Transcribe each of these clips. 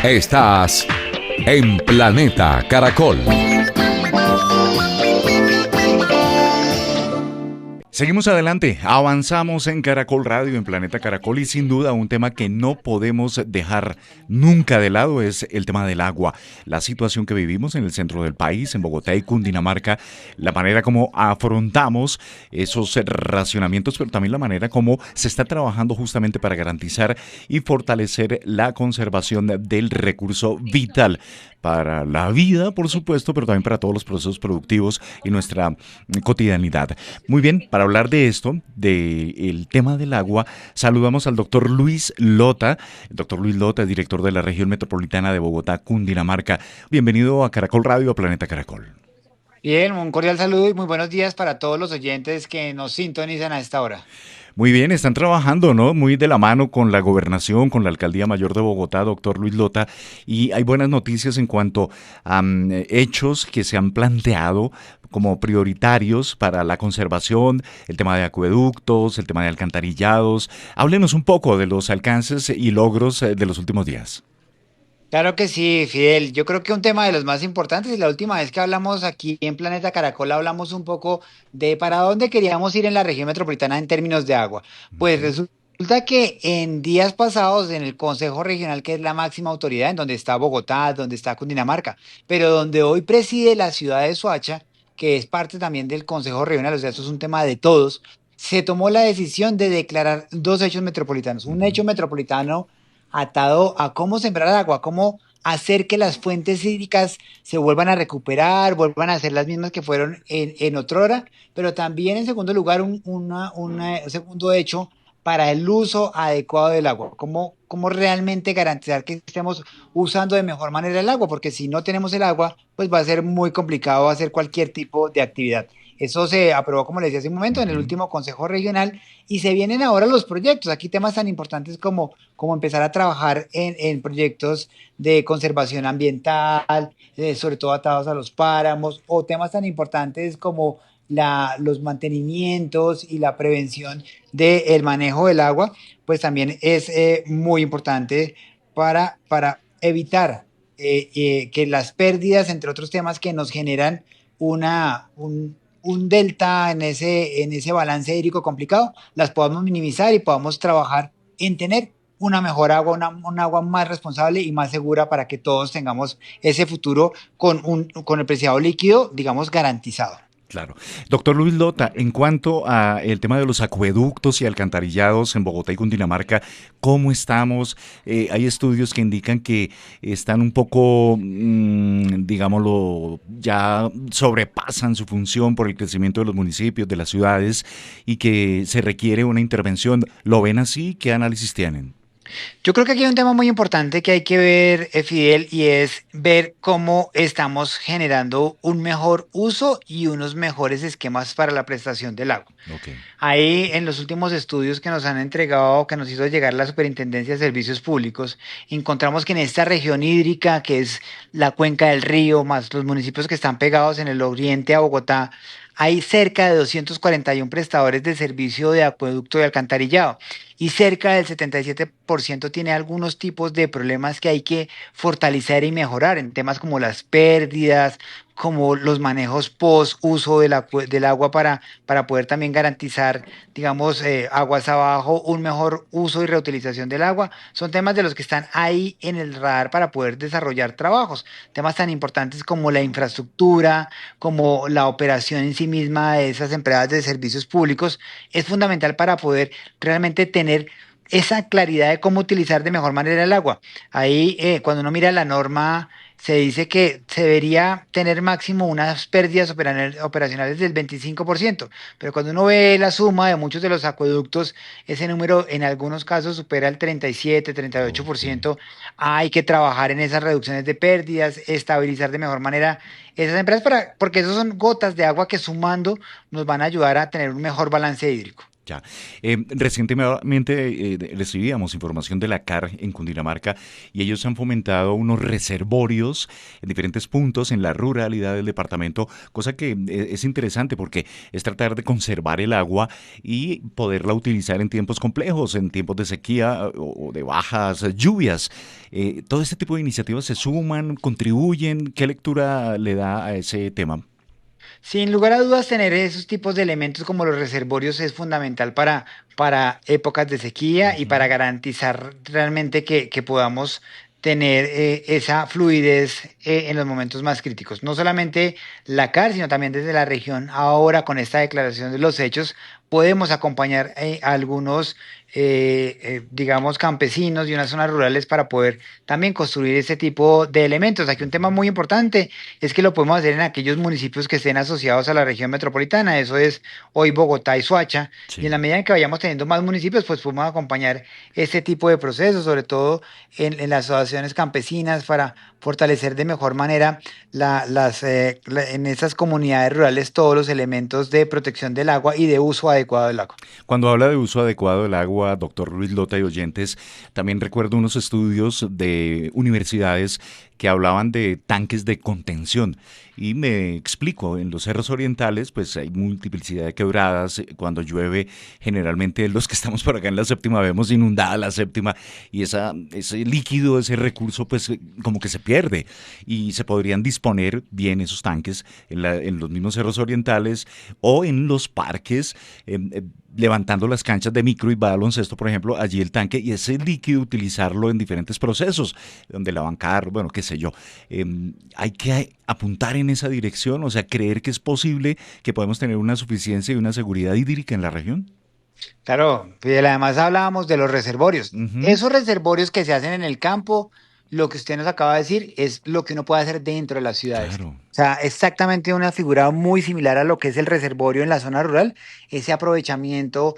Estás en Planeta Caracol. Seguimos adelante, avanzamos en Caracol Radio, en Planeta Caracol, y sin duda un tema que no podemos dejar nunca de lado es el tema del agua. La situación que vivimos en el centro del país, en Bogotá y Cundinamarca, la manera como afrontamos esos racionamientos, pero también la manera como se está trabajando justamente para garantizar y fortalecer la conservación del recurso vital para la vida, por supuesto, pero también para todos los procesos productivos y nuestra cotidianidad. Muy bien, para hablar de esto, del tema del agua, saludamos al doctor Luis Lota. El doctor Luis Lota es director de la región metropolitana de Bogotá, Cundinamarca. Bienvenido a Caracol Radio, a Planeta Caracol. Bien, un cordial saludo y muy buenos días para todos los oyentes que nos sintonizan a esta hora. Muy bien, están trabajando, ¿no? Muy de la mano con la gobernación, con la Alcaldía Mayor de Bogotá, doctor Luis Lota, y hay buenas noticias en cuanto a hechos que se han planteado como prioritarios para la conservación, el tema de acueductos, el tema de alcantarillados. Háblenos un poco de los alcances y logros de los últimos días. Claro que sí, Fidel. Yo creo que un tema de los más importantes y la última vez que hablamos aquí en Planeta Caracol hablamos un poco de para dónde queríamos ir en la región metropolitana en términos de agua. Pues Okay. resulta que en días pasados en el Consejo Regional, que es la máxima autoridad, en donde está Bogotá, donde está Cundinamarca, pero donde hoy preside la ciudad de Soacha, que es parte también del Consejo Regional, o sea, esto es un tema de todos, se tomó la decisión de declarar dos hechos metropolitanos. Un Ujú. hecho metropolitano atado a cómo sembrar agua, cómo hacer que las fuentes hídricas se vuelvan a recuperar, vuelvan a ser las mismas que fueron en otrora, pero también en segundo lugar un segundo hecho para el uso adecuado del agua, cómo realmente garantizar que estemos usando de mejor manera el agua, porque si no tenemos el agua, pues va a ser muy complicado hacer cualquier tipo de actividad. Eso se aprobó, como les decía hace un momento, en el Ujú. último Consejo Regional y se vienen ahora los proyectos. Aquí temas tan importantes como empezar a trabajar en proyectos de conservación ambiental, sobre todo atados a los páramos, o temas tan importantes como los mantenimientos y la prevención del manejo del agua, pues también es muy importante para evitar que las pérdidas, entre otros temas que nos generan un delta en ese balance hídrico complicado, las podamos minimizar y podamos trabajar en tener una mejor agua, un agua más responsable y más segura para que todos tengamos ese futuro con el preciado líquido, digamos, garantizado. Claro. Doctor Luis Lota, en cuanto a el tema de los acueductos y alcantarillados en Bogotá y Cundinamarca, ¿cómo estamos? Hay estudios que indican que están un poco, digámoslo, ya sobrepasan su función por el crecimiento de los municipios, de las ciudades, y que se requiere una intervención. ¿Lo ven así? ¿Qué análisis tienen? Yo creo que aquí hay un tema muy importante que hay que ver, Fidel, y es ver cómo estamos generando un mejor uso y unos mejores esquemas para la prestación del agua. Ok. Ahí en los últimos estudios que nos han entregado, que nos hizo llegar la Superintendencia de Servicios Públicos, encontramos que en esta región hídrica, que es la cuenca del río, más los municipios que están pegados en el oriente a Bogotá, hay cerca de 241 prestadores de servicio de acueducto y alcantarillado y cerca del 77% tiene algunos tipos de problemas que hay que fortalecer y mejorar en temas como las pérdidas, como los manejos post uso del agua para poder también garantizar, digamos, aguas abajo, un mejor uso y reutilización del agua. Son temas de los que están ahí en el radar para poder desarrollar trabajos. Temas tan importantes como la infraestructura, como la operación en sí misma de esas empresas de servicios públicos, es fundamental para poder realmente tener esa claridad de cómo utilizar de mejor manera el agua. Ahí, cuando uno mira la norma, se dice que se debería tener máximo unas pérdidas operacionales del 25%, pero cuando uno ve la suma de muchos de los acueductos, ese número en algunos casos supera el 37, Ok. 38%. Hay que trabajar en esas reducciones de pérdidas, estabilizar de mejor manera esas empresas, porque esas son gotas de agua que sumando nos van a ayudar a tener un mejor balance hídrico. Ya. Recientemente recibíamos información de la CAR en Cundinamarca y ellos han fomentado unos reservorios en diferentes puntos en la ruralidad del departamento, cosa que es interesante porque es tratar de conservar el agua y poderla utilizar en tiempos complejos, en tiempos de sequía o de bajas lluvias. Todo este tipo de iniciativas se suman, contribuyen. ¿Qué lectura le da a ese tema? Sin lugar a dudas, tener esos tipos de elementos como los reservorios es fundamental para épocas de sequía y para Ujú. garantizar realmente que podamos tener esa fluidez en los momentos más críticos. No solamente la CAR, sino también desde la región. Ahora, con esta declaración de los hechos, podemos acompañar a algunos, digamos, campesinos y unas zonas rurales para poder también construir ese tipo de elementos. Aquí un tema muy importante es que lo podemos hacer en aquellos municipios que estén asociados a la región metropolitana, eso es hoy Bogotá y Soacha, y en la Sí. medida en que vayamos teniendo más municipios, pues podemos acompañar este tipo de procesos, sobre todo en las asociaciones campesinas, para fortalecer de mejor manera en esas comunidades rurales todos los elementos de protección del agua y de uso adecuado del agua. Cuando habla de uso adecuado del agua, doctor Luis Lota y oyentes, también recuerdo unos estudios de universidades que hablaban de tanques de contención. Y me explico, en los cerros orientales pues hay multiplicidad de quebradas, cuando llueve generalmente los que estamos por acá en la séptima vemos inundada la séptima y ese líquido, ese recurso pues como que se pierde y se podrían disponer bien esos tanques en los mismos cerros orientales o en los parques, levantando las canchas de micro y baloncesto, por ejemplo, allí el tanque y ese líquido utilizarlo en diferentes procesos, donde lavan carro, bueno, qué sé yo. Hay que apuntar en esa dirección, o sea, creer que es posible que podemos tener una suficiencia y una seguridad hídrica en la región. Claro, Fidel, además hablábamos de los reservorios. Ujú. Esos reservorios que se hacen en el campo, lo que usted nos acaba de decir es lo que uno puede hacer dentro de las ciudades. Claro. O sea, exactamente una figura muy similar a lo que es el reservorio en la zona rural, ese aprovechamiento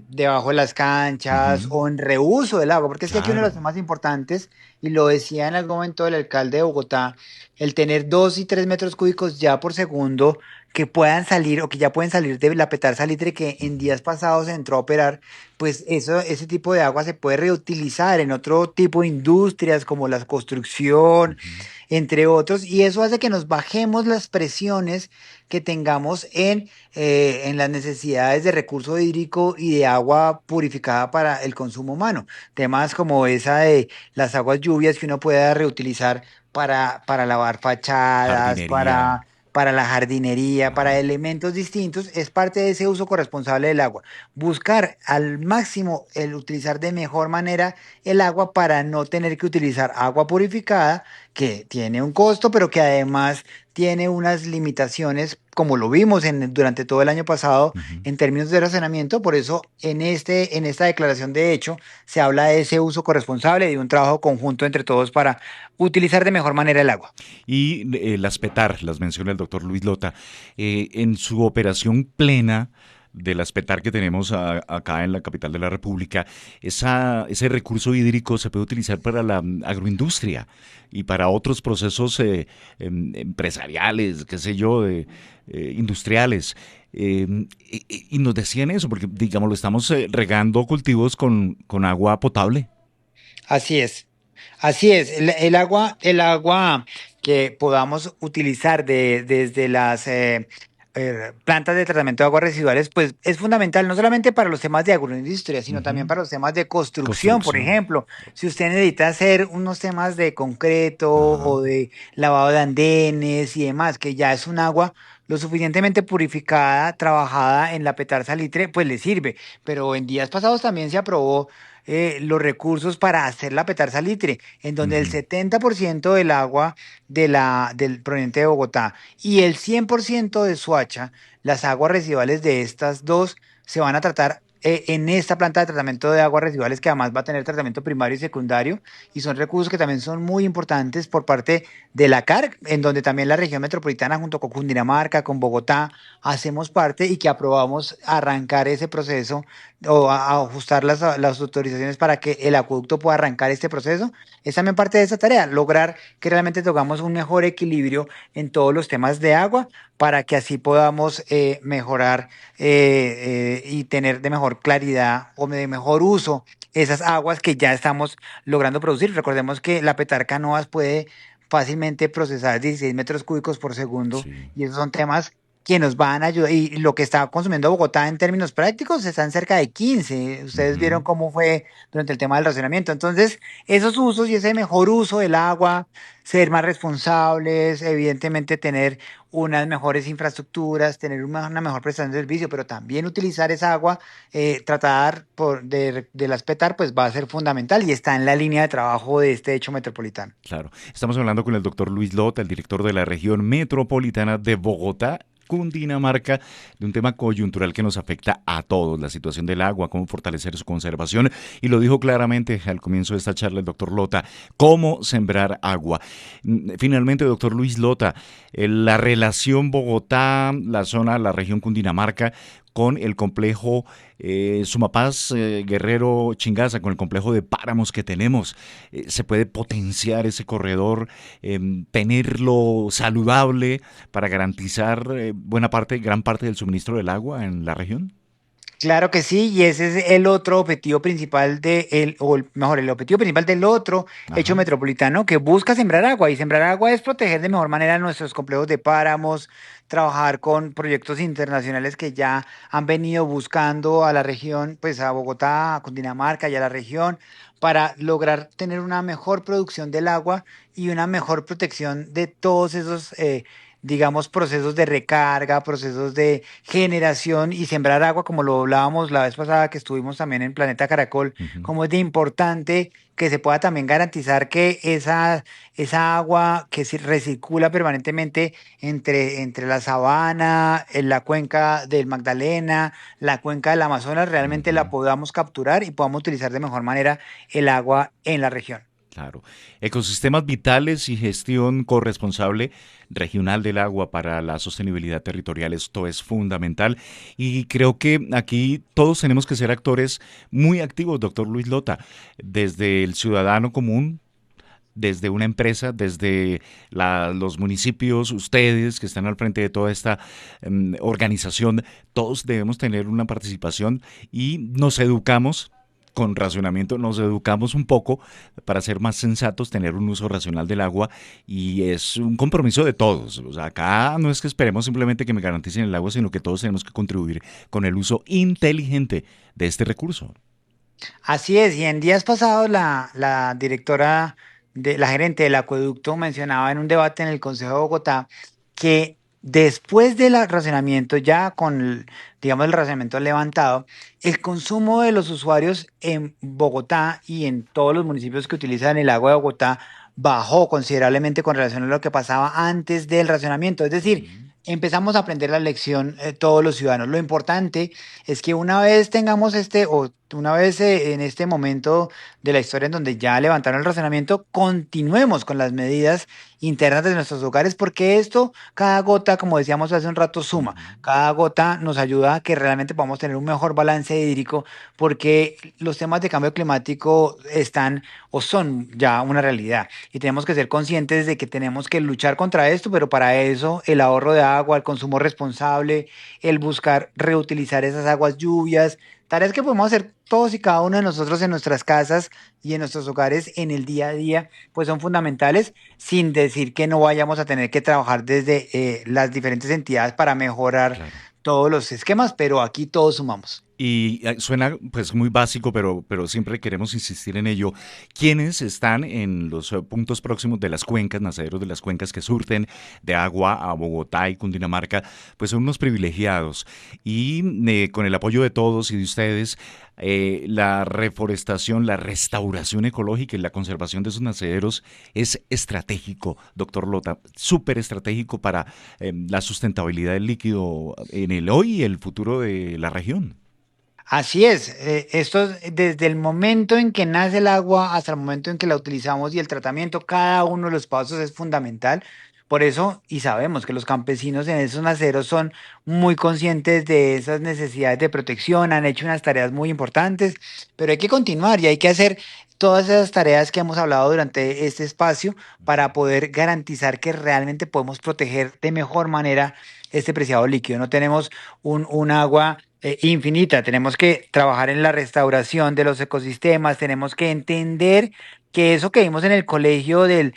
debajo de las canchas Ujú. o en reuso del agua, porque es que aquí uno de los Claro. temas importantes, y lo decía en algún momento el alcalde de Bogotá, el tener 2 y 3 metros cúbicos ya por segundo que puedan salir o que ya pueden salir de la Petar Salitre que en Ujú. días pasados entró a operar, pues eso, ese tipo de agua se puede reutilizar en otro tipo de industrias como la construcción, Ujú. entre otros, y eso hace que nos bajemos las presiones que tengamos en las necesidades de recurso hídrico y de agua purificada para el consumo humano. Temas como esa de las aguas lluvias que uno pueda reutilizar para lavar fachadas, Jardinería. para la jardinería, para Ajá. elementos distintos, es parte de ese uso corresponsable del agua. Buscar al máximo el utilizar de mejor manera el agua para no tener que utilizar agua purificada, que tiene un costo, pero que además tiene unas limitaciones, como lo vimos durante todo el año pasado, Ujú. en términos de racionamiento. Por eso, en esta declaración de hecho, se habla de ese uso corresponsable y de un trabajo conjunto entre todos para utilizar de mejor manera el agua. Y las PETAR, las menciona el doctor Luis Lota, en su operación plena de las PETAR que tenemos acá en la capital de la República, ese recurso hídrico se puede utilizar para la agroindustria y para otros procesos empresariales, qué sé yo, industriales. Y nos decían eso, porque digamos, lo estamos regando cultivos con agua potable. Así es. Así es, el agua que podamos utilizar desde las plantas de tratamiento de aguas residuales, pues es fundamental no solamente para los temas de agroindustria, sino también Ujú. para los temas de construcción. Por Construcción. ejemplo, si usted necesita hacer unos temas de concreto Ajá. o de lavado de andenes y demás, que ya es un agua lo suficientemente purificada, trabajada en la petar salitre, pues le sirve. Pero en días pasados también se aprobó los recursos para hacer la petar salitre, en donde el Ujú. 70% del agua del proveniente de Bogotá y el 100% de Suacha, las aguas residuales de estas dos se van a tratar en esta planta de tratamiento de aguas residuales que además va a tener tratamiento primario y secundario y son recursos que también son muy importantes por parte de la CARC, en donde también la región metropolitana junto con Cundinamarca, con Bogotá, hacemos parte y que aprobamos arrancar ese proceso o a ajustar las autorizaciones para que el acueducto pueda arrancar este proceso. Es también parte de esa tarea, lograr que realmente tengamos un mejor equilibrio en todos los temas de agua para que así podamos mejorar y tener de mejor mejor claridad o de mejor uso esas aguas que ya estamos logrando producir. Recordemos que la Petarca Novas puede fácilmente procesar 16 metros cúbicos por segundo Sí. y esos son temas que nos van a ayudar. Y lo que está consumiendo Bogotá en términos prácticos están cerca de 15. Ustedes vieron Ujú. cómo fue durante el tema del racionamiento. Entonces, esos usos y ese mejor uso del agua, ser más responsables, evidentemente tener unas mejores infraestructuras, tener una mejor prestación de servicio, pero también utilizar esa agua, tratar de las PETAR, pues va a ser fundamental y está en la línea de trabajo de este hecho metropolitano. Claro. Estamos hablando con el doctor Luis Lota, el director de la región metropolitana de Bogotá, Cundinamarca, de un tema coyuntural que nos afecta a todos, la situación del agua, cómo fortalecer su conservación, y lo dijo claramente al comienzo de esta charla el doctor Lota, cómo sembrar agua. Finalmente, doctor Luis Lota, la relación Bogotá, la zona, la región Cundinamarca, con el complejo Sumapaz, Guerrero, Chingaza, con el complejo de páramos que tenemos. Se puede potenciar ese corredor, tenerlo saludable para garantizar buena parte, gran parte del suministro del agua en la región. Claro que sí, y ese es el otro objetivo principal mejor, el objetivo principal del otro hecho Ajá. metropolitano que busca sembrar agua. Y sembrar agua es proteger de mejor manera nuestros complejos de páramos, trabajar con proyectos internacionales que ya han venido buscando a la región, pues a Bogotá, a Cundinamarca y a la región, para lograr tener una mejor producción del agua y una mejor protección de todos esos, digamos, procesos de recarga, procesos de generación y sembrar agua, como lo hablábamos la vez pasada que estuvimos también en Planeta Caracol, Ujú. como es de importante que se pueda también garantizar que esa agua que se recircula permanentemente entre la sabana, en la cuenca del Magdalena, la cuenca del Amazonas, realmente la Ujú. podamos capturar y podamos utilizar de mejor manera el agua en la región. Claro. Ecosistemas vitales y gestión corresponsable regional del agua para la sostenibilidad territorial, esto es fundamental. Y creo que aquí todos tenemos que ser actores muy activos, doctor Luis Lota, desde el ciudadano común, desde una empresa, desde los municipios, ustedes que están al frente de toda esta organización, todos debemos tener una participación y nos educamos. Con racionamiento nos educamos un poco para ser más sensatos, tener un uso racional del agua y es un compromiso de todos. O sea, acá no es que esperemos simplemente que me garanticen el agua, sino que todos tenemos que contribuir con el uso inteligente de este recurso. Así es, y en días pasados la directora, la gerente del acueducto mencionaba en un debate en el Consejo de Bogotá que después del racionamiento, ya con digamos, el racionamiento levantado, el consumo de los usuarios en Bogotá y en todos los municipios que utilizan el agua de Bogotá bajó considerablemente con relación a lo que pasaba antes del racionamiento. Es decir, Ujú. empezamos a aprender la lección, todos los ciudadanos. Lo importante es que una vez tengamos o una vez en este momento de la historia en donde ya levantaron el razonamiento, continuemos con las medidas internas de nuestros hogares, porque esto, cada gota, como decíamos hace un rato, suma. Ujú. Cada gota nos ayuda a que realmente podamos tener un mejor balance hídrico, porque los temas de cambio climático están o son ya una realidad. Y tenemos que ser conscientes de que tenemos que luchar contra esto, pero para eso el ahorro de agua, el consumo responsable, el buscar reutilizar esas aguas lluvias, tareas que podemos hacer todos y cada uno de nosotros en nuestras casas y en nuestros hogares en el día a día, pues son fundamentales, sin decir que no vayamos a tener que trabajar desde las diferentes entidades para mejorar Claro. todos los esquemas, pero aquí todos sumamos. Y suena pues muy básico, pero siempre queremos insistir en ello. ¿Quiénes están en los puntos próximos de las cuencas, nacederos de las cuencas que surten de agua a Bogotá y Cundinamarca? Pues son unos privilegiados. Y con el apoyo de todos y de ustedes, la reforestación, la restauración ecológica y la conservación de esos nacederos es estratégico, doctor Lota, súper estratégico para la sustentabilidad del líquido en el hoy y el futuro de la región. Así es, desde el momento en que nace el agua hasta el momento en que la utilizamos y el tratamiento, cada uno de los pasos es fundamental. Por eso, y sabemos que los campesinos en esos naceros son muy conscientes de esas necesidades de protección, han hecho unas tareas muy importantes, pero hay que continuar y hay que hacer todas esas tareas que hemos hablado durante este espacio para poder garantizar que realmente podemos proteger de mejor manera este preciado líquido. No tenemos un agua infinita, tenemos que trabajar en la restauración de los ecosistemas, tenemos que entender que eso que vimos en el colegio del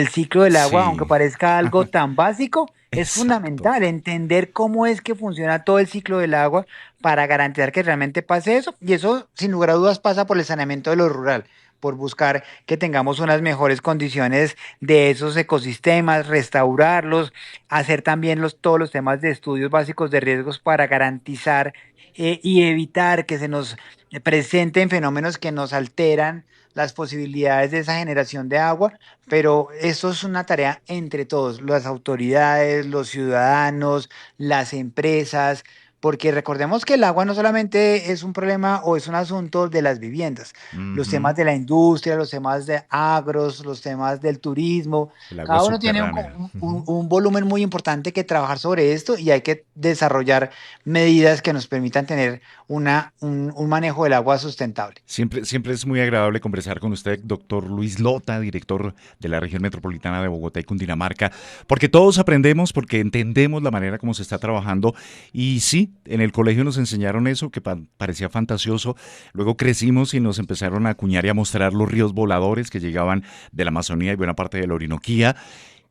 ciclo del agua, aunque Sí, parezca algo tan básico, es exacto. fundamental entender cómo es que funciona todo el ciclo del agua para garantizar que realmente pase eso. Y eso, sin lugar a dudas, pasa por el saneamiento de lo rural, por buscar que tengamos unas mejores condiciones de esos ecosistemas, restaurarlos, hacer también todos los temas de estudios básicos de riesgos para garantizar y evitar que se nos presenten fenómenos que nos alteran las posibilidades de esa generación de agua, pero eso es una tarea entre todos, las autoridades, los ciudadanos, las empresas, porque recordemos que el agua no solamente es un problema o es un asunto de las viviendas, los temas Ujú. de la industria, los temas de agros, los temas del turismo, El agua cada uno tiene subterránea. Ujú. un volumen muy importante que trabajar sobre esto y hay que desarrollar medidas que nos permitan tener un manejo del agua sustentable. Siempre es muy agradable conversar con usted, doctor Luis Lota, director de la región metropolitana de Bogotá y Cundinamarca, porque todos aprendemos, porque entendemos la manera como se está trabajando. Y sí, en el colegio nos enseñaron eso, que parecía fantasioso. Luego crecimos y nos empezaron a acuñar y a mostrar los ríos voladores que llegaban de la Amazonía y buena parte de la Orinoquía.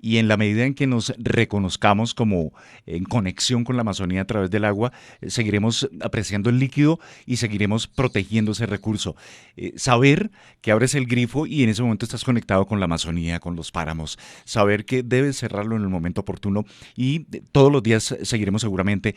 Y en la medida en que nos reconozcamos como en conexión con la Amazonía a través del agua, seguiremos apreciando el líquido y seguiremos protegiendo ese recurso. Saber que abres el grifo y en ese momento estás conectado con la Amazonía, con los páramos. Saber que debes cerrarlo en el momento oportuno y todos los días seguiremos seguramente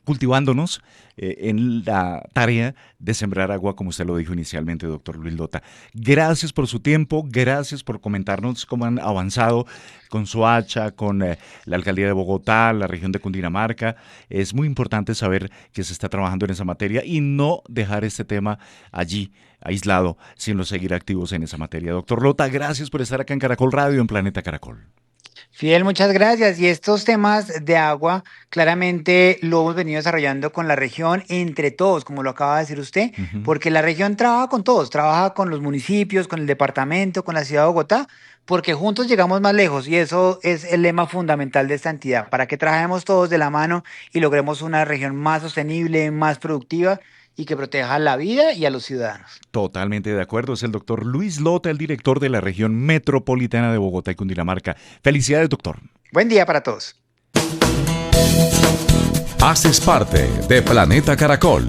cultivándonos en la tarea de sembrar agua, como usted lo dijo inicialmente, doctor Luis Lota. Gracias por su tiempo, gracias por comentarnos cómo han avanzado con Soacha, con la alcaldía de Bogotá, la región de Cundinamarca. Es muy importante saber que se está trabajando en esa materia y no dejar este tema allí aislado, sino seguir activos en esa materia. Doctor Lota, gracias por estar acá en Caracol Radio, en Planeta Caracol. Fidel, muchas gracias. Y estos temas de agua, claramente lo hemos venido desarrollando con la región entre todos, como lo acaba de decir usted, Ujú. porque la región trabaja con todos, trabaja con los municipios, con el departamento, con la ciudad de Bogotá, porque juntos llegamos más lejos y eso es el lema fundamental de esta entidad, para que trabajemos todos de la mano y logremos una región más sostenible, más productiva y que proteja la vida y a los ciudadanos. Totalmente de acuerdo. Es el doctor Luis Lota, el director de la región metropolitana de Bogotá y Cundinamarca. Felicidades, doctor. Buen día para todos. Haces parte de Planeta Caracol.